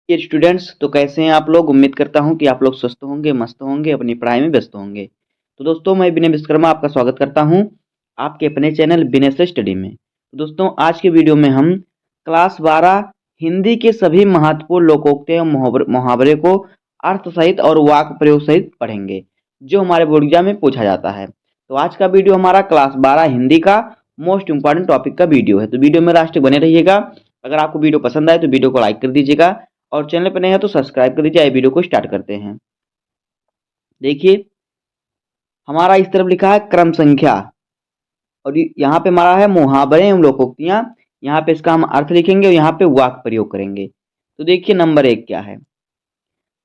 ये स्टूडेंट्स तो कैसे हैं आप लोग। उम्मीद करता हूं कि आप लोग स्वस्थ होंगे, मस्त होंगे, अपनी पढ़ाई में व्यस्त होंगे। तो दोस्तों, मैं विनय विश्वकर्मा आपका स्वागत करता हूं आपके अपने चैनल विनय से स्टडी में। तो दोस्तों, आज के वीडियो में हम क्लास 12 हिंदी के सभी महत्वपूर्ण लोकोक्ति एवं मुहावरे को अर्थ सहित और वाक्य प्रयोग सहित पढ़ेंगे, जो हमारे बोर्ड एग्जाम में पूछा जाता है। तो आज का वीडियो हमारा क्लास 12 हिंदी का मोस्ट इंपॉर्टेंट टॉपिक का वीडियो है। तो वीडियो में लास्ट तक बने रहिएगा। अगर आपको वीडियो पसंद आए तो वीडियो को लाइक कर दीजिएगा और चैनल पर नए हैं तो सब्सक्राइब कर दीजिए। आइए वीडियो को स्टार्ट करते हैं। देखिए, हमारा इस तरफ लिखा है क्रम संख्या और यहाँ पे हमारा है मुहावरे एवं लोकोक्तियां। यहाँ पे इसका हम अर्थ लिखेंगे और यहाँ पे वाक्य प्रयोग करेंगे। तो देखिए, नंबर 1 क्या है।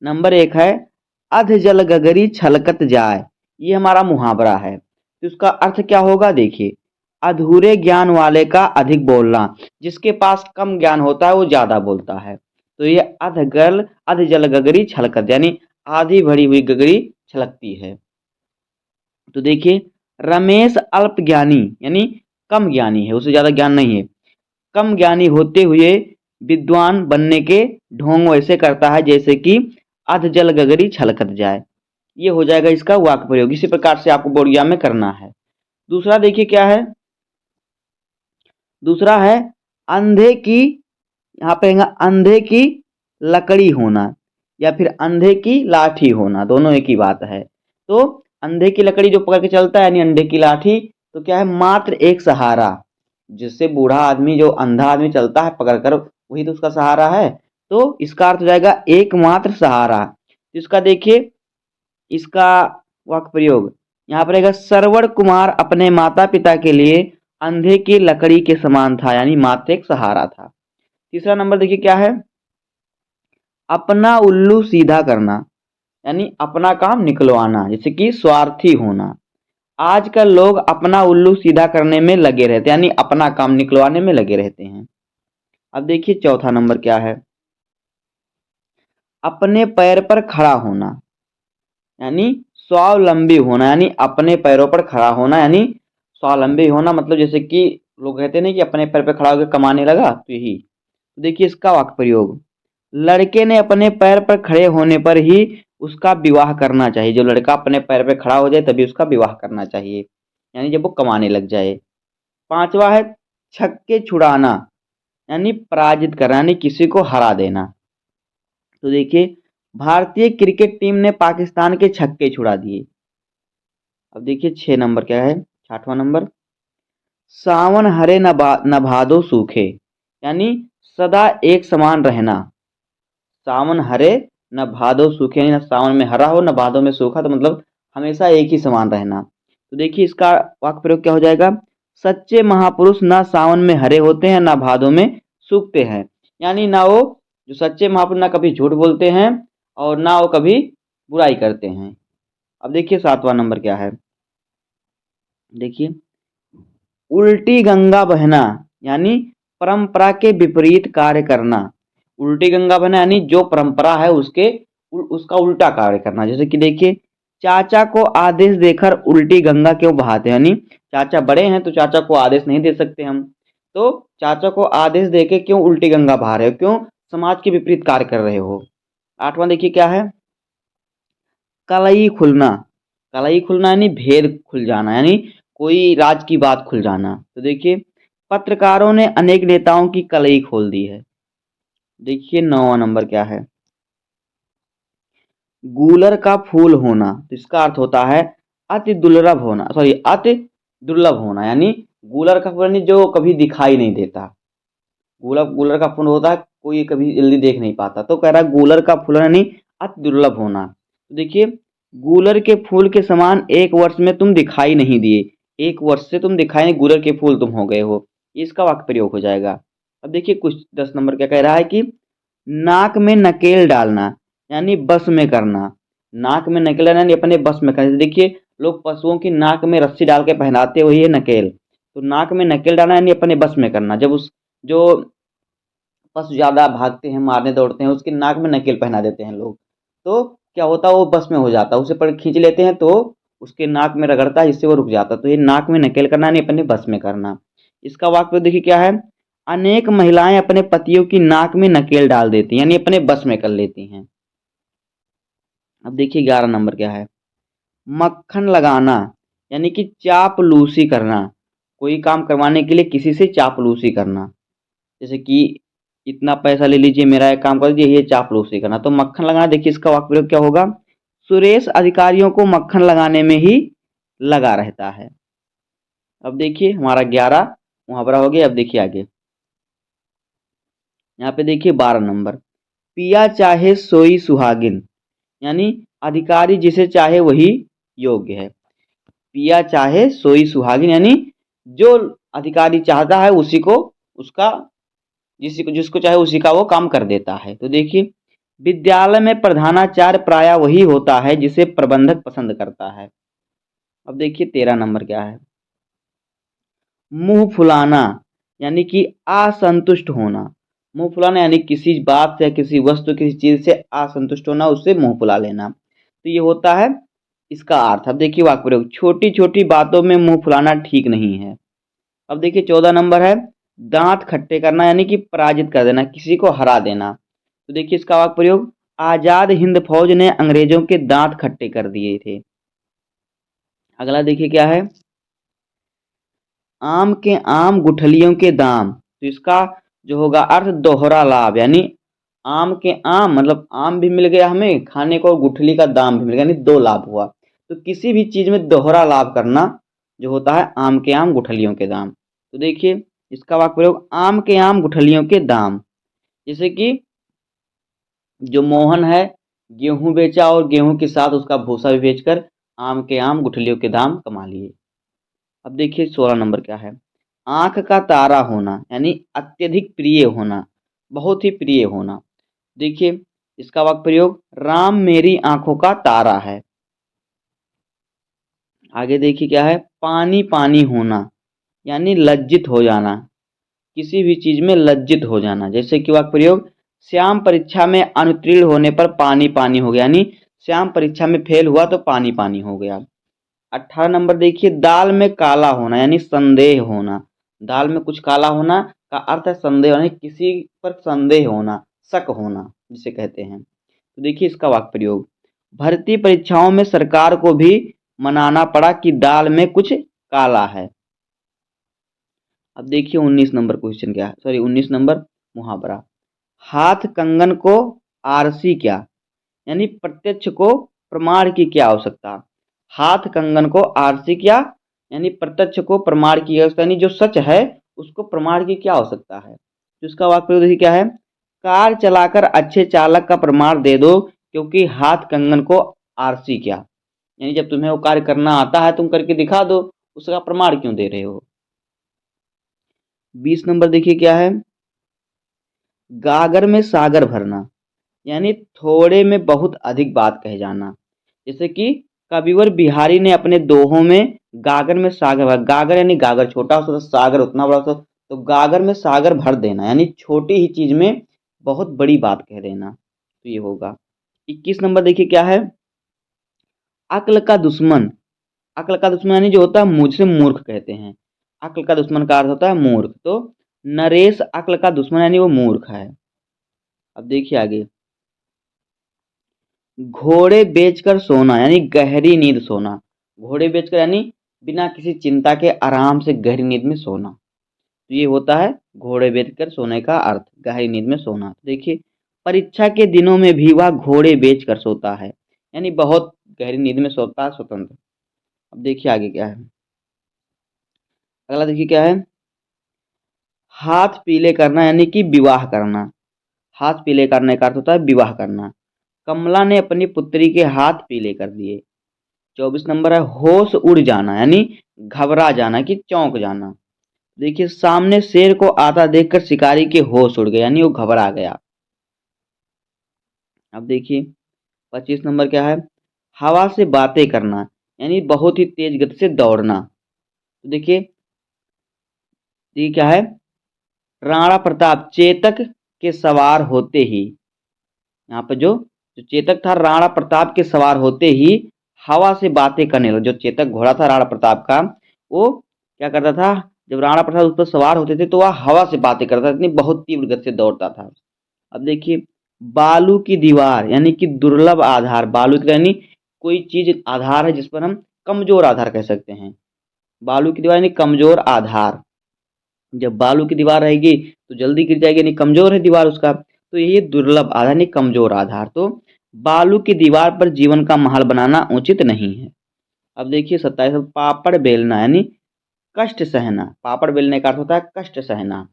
नंबर 1 है अध जल गगरी छलकत जाए। ये हमारा मुहावरा है। तो इसका अर्थ क्या होगा, देखिए, अधूरे ज्ञान वाले का अधिक बोलना, जिसके पास कम ज्ञान होता है वो ज्यादा बोलता है। तो ये अध जल गगरी छलकत, यानी आधी भरी हुई गगरी छलकती है। तो देखिए, रमेश अल्प ज्ञानी, यानी कम ज्ञानी है, उससे ज्यादा ज्ञान नहीं है। कम ज्ञानी होते हुए विद्वान बनने के ढोंग वैसे करता है जैसे कि अध जल गगरी छलकत जाए। ये हो जाएगा इसका वाक्य प्रयोग। इसी प्रकार से आपको बोर्ड एग्जाम में करना है। दूसरा देखिए क्या है। दूसरा है अंधे की, यहाँ पे अंधे की लकड़ी होना या फिर अंधे की लाठी होना, दोनों एक ही बात है। तो अंधे की लकड़ी जो पकड़ के चलता है, यानी अंधे की लाठी, तो क्या है, मात्र एक सहारा, जिससे बूढ़ा आदमी, जो अंधा आदमी चलता है पकड़कर, वही तो उसका सहारा है। तो इसका अर्थ हो जाएगा एकमात्र सहारा। इसका देखिए, इसका वाक्य प्रयोग यहाँ पर रहेगा सरवण कुमार अपने माता पिता के लिए अंधे की लकड़ी के समान था, यानी मात्र एक सहारा था। तीसरा नंबर देखिए क्या है, अपना उल्लू सीधा करना, यानी अपना काम निकलवाना, जैसे कि स्वार्थी होना। आजकल लोग अपना उल्लू सीधा करने में लगे रहते हैं, यानी अपना काम निकलवाने में लगे रहते हैं। अब देखिए चौथा नंबर क्या है, अपने पैर पर खड़ा होना, यानी स्वावलंबी होना, यानी अपने पैरों पर खड़ा होना, यानी स्वावलंबी होना। मतलब जैसे कि लोग कहते नहीं कि अपने पैर पर खड़ा होकर कमाने लगा, तो यही। तो देखिए इसका वाक्य प्रयोग, लड़के ने अपने पैर पर खड़े होने पर ही उसका विवाह करना चाहिए। जो लड़का अपने पैर पर खड़ा हो जाए तभी उसका विवाह करना चाहिए, यानी जब वो कमाने लग जाए। पांचवा है छक्के छुड़ाना, यानी पराजित करना, यानी किसी को हरा देना। तो देखिए, भारतीय क्रिकेट टीम ने पाकिस्तान के छक्के छुड़ा दिए। अब देखिए 6 नंबर क्या है, 6वां नंबर, सावन हरे न भादो सूखे, यानी सदा एक समान रहना। सावन हरे न भादो सूखे, यानी न सावन में हरा हो न भादो में सूखा, तो मतलब हमेशा एक ही समान रहना। तो देखिए इसका वाक्य प्रयोग क्या हो जाएगा, सच्चे महापुरुष ना सावन में हरे होते हैं ना भादो में सूखते हैं, यानी ना वो जो सच्चे महापुरुष ना कभी झूठ बोलते हैं और ना वो कभी बुराई करते हैं। अब देखिए 7वां नंबर क्या है, देखिए उल्टी गंगा बहना, यानी परंपरा के विपरीत कार्य करना। उल्टी गंगा बहना यानी जो परंपरा है उसका उल्टा कार्य करना। जैसे कि देखिए, चाचा को आदेश देकर उल्टी गंगा क्यों बहाते हैं, यानी चाचा बड़े हैं तो चाचा को आदेश नहीं दे सकते हम, तो चाचा को आदेश देके क्यों उल्टी गंगा बहा रहे हो, क्यों समाज के विपरीत कार्य कर रहे हो। 8वां देखिए क्या है, कलई खुलना। कलई खुलना यानी भेद खुल जाना, यानी कोई राज की बात खुल जाना। तो देखिए, पत्रकारों ने अनेक नेताओं की कलई खोल दी है। देखिए 9वां नंबर क्या है, गूलर का फूल होना। तो इसका अर्थ होता है अति दुर्लभ होना, सॉरी अति दुर्लभ होना, यानी गूलर का फूल यानी जो कभी दिखाई नहीं देता। गूलर का फूल होता है कोई कभी जल्दी देख नहीं पाता, तो कह रहा है गूलर का फूल यानी अति दुर्लभ होना। तो देखिए, गूलर के फूल के समान एक वर्ष में तुम दिखाई नहीं दिए, एक वर्ष से तुम दिखाई नहीं, गूलर के फूल तुम हो गए हो। इसका वाक्य प्रयोग हो जाएगा। अब देखिए कुछ 10 नंबर क्या कह रहा है कि नाक में नकेल डालना, यानी बस में करना। नाक में नकेल डालना यानी अपने बस में करना। देखिए, लोग पशुओं की नाक में रस्सी डाल के पहनाते, वही है नकेल। तो नाक में नकेल डालना यानी अपने बस में करना। जब उस जो पशु ज्यादा भागते हैं, मारने दौड़ते हैं, उसकी नाक में नकेल पहना देते हैं लोग, तो क्या होता है, वो बस में हो जाता है, उसे पर खींच लेते हैं तो उसके नाक में रगड़ता है, जिससे वो रुक जाता है। तो ये नाक में नकेल करना नहीं, अपने बस में करना। इसका वाक्य देखिए क्या है, अनेक महिलाएं अपने पतियों की नाक में नकेल डाल देती हैं, यानी अपने बस में कर लेती हैं। अब देखिए 11 नंबर क्या है। मक्खन लगाना, यानी कि चापलूसी करना, कोई काम करवाने के लिए किसी से चापलूसी करना, जैसे कि इतना पैसा ले लीजिए, मेरा एक काम कर दीजिए, ये चापलूसी करना। तो मक्खन लगाना, देखिए इसका वाक्य प्रयोग क्या होगा। सुरेश अधिकारियों को मक्खन लगाने में ही लगा रहता है। अब देखिए हमारा 11 मुहावरा हो गया। अब देखिए आगे, यहाँ पे देखिए 12 नंबर। पिया चाहे सोई सुहागिन, यानी अधिकारी जिसे चाहे वही योग्य है। पिया चाहे सोई सुहागिन, यानी जो अधिकारी चाहता है उसी को, उसका जिसको चाहे उसी का वो काम कर देता है। तो देखिए, विद्यालय में प्रधानाचार्य प्रायः वही होता है जिसे प्रबंधक पसंद करता है। अब देखिए 13 नंबर क्या है। मुंह फुलाना, यानी कि असंतुष्ट होना। मुंह फुलाना यानी किसी बात से, किसी वस्तु, किसी चीज से असंतुष्ट होना, उससे मुंह फुला लेना। तो ये होता है इसका अर्थ। अब देखिए वाक्य प्रयोग, छोटी छोटी बातों में मुंह फुलाना ठीक नहीं है। अब देखिए 14 नंबर है। दांत खट्टे करना, यानी कि पराजित कर देना, किसी को हरा देना। तो देखिए इसका वाक्य प्रयोग, आजाद हिंद फौज ने अंग्रेजों के दांत खट्टे कर दिए थे। अगला देखिए क्या है। आम के आम गुठलियों के दाम, तो इसका जो होगा अर्थ दोहरा लाभ, यानी आम के आम मतलब आम भी मिल गया हमें खाने को, गुठली का दाम भी मिल गया, यानी दो लाभ हुआ। तो किसी भी चीज में दोहरा लाभ करना जो होता है आम के आम गुठलियों के दाम। तो देखिए इसका वाक्य प्रयोग, आम के आम गुठलियों के दाम, जैसे कि जो मोहन है गेहूं बेचा और गेहूं के साथ उसका भूसा भी बेचकर आम के आम गुठलियों के दाम कमा लिए। अब देखिए 16 नंबर क्या है। आंख का तारा होना, यानी अत्यधिक प्रिय होना, बहुत ही प्रिय होना। देखिए इसका वाक्य प्रयोग, राम मेरी आंखों का तारा है। आगे देखिए क्या है। पानी पानी होना, यानी लज्जित हो जाना, किसी भी चीज में लज्जित हो जाना। जैसे कि वाक्य प्रयोग, श्याम परीक्षा में अनुत्तीर्ण होने पर पानी पानी हो गया, यानी श्याम परीक्षा में फेल हुआ तो पानी पानी हो गया। 18 नंबर देखिए, दाल में काला होना, यानी संदेह होना। दाल में कुछ काला होना का अर्थ है संदेह, यानी किसी पर संदेह होना, शक होना जिसे कहते हैं। तो देखिए इसका वाक्य प्रयोग, भर्ती परीक्षाओं में सरकार को भी मनाना पड़ा कि दाल में कुछ काला है। अब देखिए 19 नंबर क्वेश्चन क्या है, सॉरी 19 नंबर मुहावरा। हाथ कंगन को आरसी क्या, यानी प्रत्यक्ष को प्रमाण की क्या आवश्यकता। हाथ कंगन को आरसी क्या, यानी प्रत्यक्ष को प्रमाण की आवश्यकता, यानी जो सच है उसको प्रमाण की क्या आवश्यकता है। तो इसका वाक्य प्रयोग देखिए क्या है। कार चलाकर अच्छे चालक का प्रमाण दे दो, क्योंकि हाथ कंगन को आरसी क्या, यानी जब तुम्हें वो कार्य करना आता है तुम करके दिखा दो, उसका प्रमाण क्यों दे रहे हो। 20 नंबर देखिए क्या है। गागर में सागर भरना, यानी थोड़े में बहुत अधिक बात कह जाना। जैसे कि कविवर बिहारी ने अपने दोहों में गागर में सागर भर, गागर यानी गागर छोटा हो तो सागर उतना बड़ा हो, तो गागर में सागर भर देना, यानी छोटी ही चीज में बहुत बड़ी बात कह देना। तो ये होगा। 21 नंबर देखिए क्या है। अक्ल का दुश्मन, अक्ल का दुश्मन यानी जो होता है मुझसे मूर्ख कहते हैं। अक्ल का दुश्मन का अर्थ होता है मूर्ख। तो नरेश अक्ल का दुश्मन यानी वो मूर्ख है। अब देखिए आगे, घोड़े बेचकर सोना, यानी गहरी नींद सोना। घोड़े बेचकर यानी बिना किसी चिंता के आराम से गहरी नींद में सोना। तो ये होता है घोड़े बेचकर सोने का अर्थ, गहरी नींद में सोना। तो देखिए, परीक्षा के दिनों में भी वह घोड़े बेचकर सोता है, यानी बहुत गहरी नींद में सोता है, स्वतंत्र। अब देखिए आगे क्या है। अगला देखिए क्या है। हाथ पीले करना, यानी कि विवाह करना। हाथ पीले करने का अर्थ होता है विवाह करना। कमला ने अपनी पुत्री के हाथ पीले कर दिए। 24 नंबर है। होश उड़ जाना, यानी घबरा जाना कि चौंक जाना। देखिए, सामने शेर को आता देखकर शिकारी के होश उड़ गए, यानी वो घबरा गया। अब देखिए 25 नंबर क्या है। हवा से बातें करना, यानी बहुत ही तेज गति से दौड़ना। तो देखिए ये क्या है। राणा प्रताप चेतक के सवार होते ही, यहाँ पर जो जो चेतक था राणा प्रताप के सवार होते ही हवा से बातें करने लगा। जो चेतक घोड़ा था राणा प्रताप का, वो क्या करता था, जब राणा प्रसाद उस पर सवार होते थे तो वह हवा से बातें करता था, इतनी बहुत तीव्र गति से दौड़ता था। अब देखिए, बालू की दीवार यानी कि दुर्लभ आधार, बालू की यानी कोई चीज आधार है जिस पर हम कमजोर आधार कह सकते हैं। बालू की दीवार यानी कमजोर आधार। जब बालू की दीवार रहेगी तो जल्दी गिर जाएगी, यानी कमजोर है दीवार उसका, तो ये दुर्लभ आधार यानी कमजोर आधार। तो बालू की दीवार पर जीवन का महल बनाना उचित नहीं है। अब देखिए 27, पापड़ बेलना यानी कष्ट सहना। पापड़ बेलने का अर्थ होता है कष्ट सहना।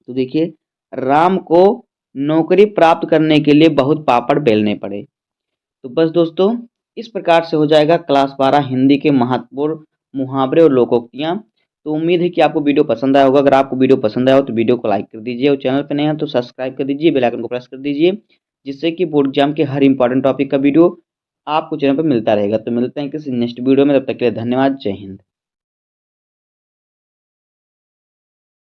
तो देखिए, राम को नौकरी प्राप्त करने के लिए बहुत पापड़ बेलने पड़े। तो बस दोस्तों, इस प्रकार से हो जाएगा क्लास 12 हिंदी के महत्वपूर्ण मुहावरे और लोकोक्तियाँ। तो उम्मीद है कि आपको वीडियो पसंद आया होगा। अगर आपको वीडियो पसंद आया हो तो वीडियो को लाइक कर दीजिए, और चैनल पर नए हैं तो सब्सक्राइब कर दीजिए, बेल आइकन को प्रेस कर दीजिए, जिससे कि बोर्ड एग्जाम के हर इंपॉर्टेंट टॉपिक का वीडियो आपको चैनल पर मिलता रहेगा। तो मिलते हैं किसी नेक्स्ट वीडियो में, तब तक के लिए धन्यवाद। जय हिंद।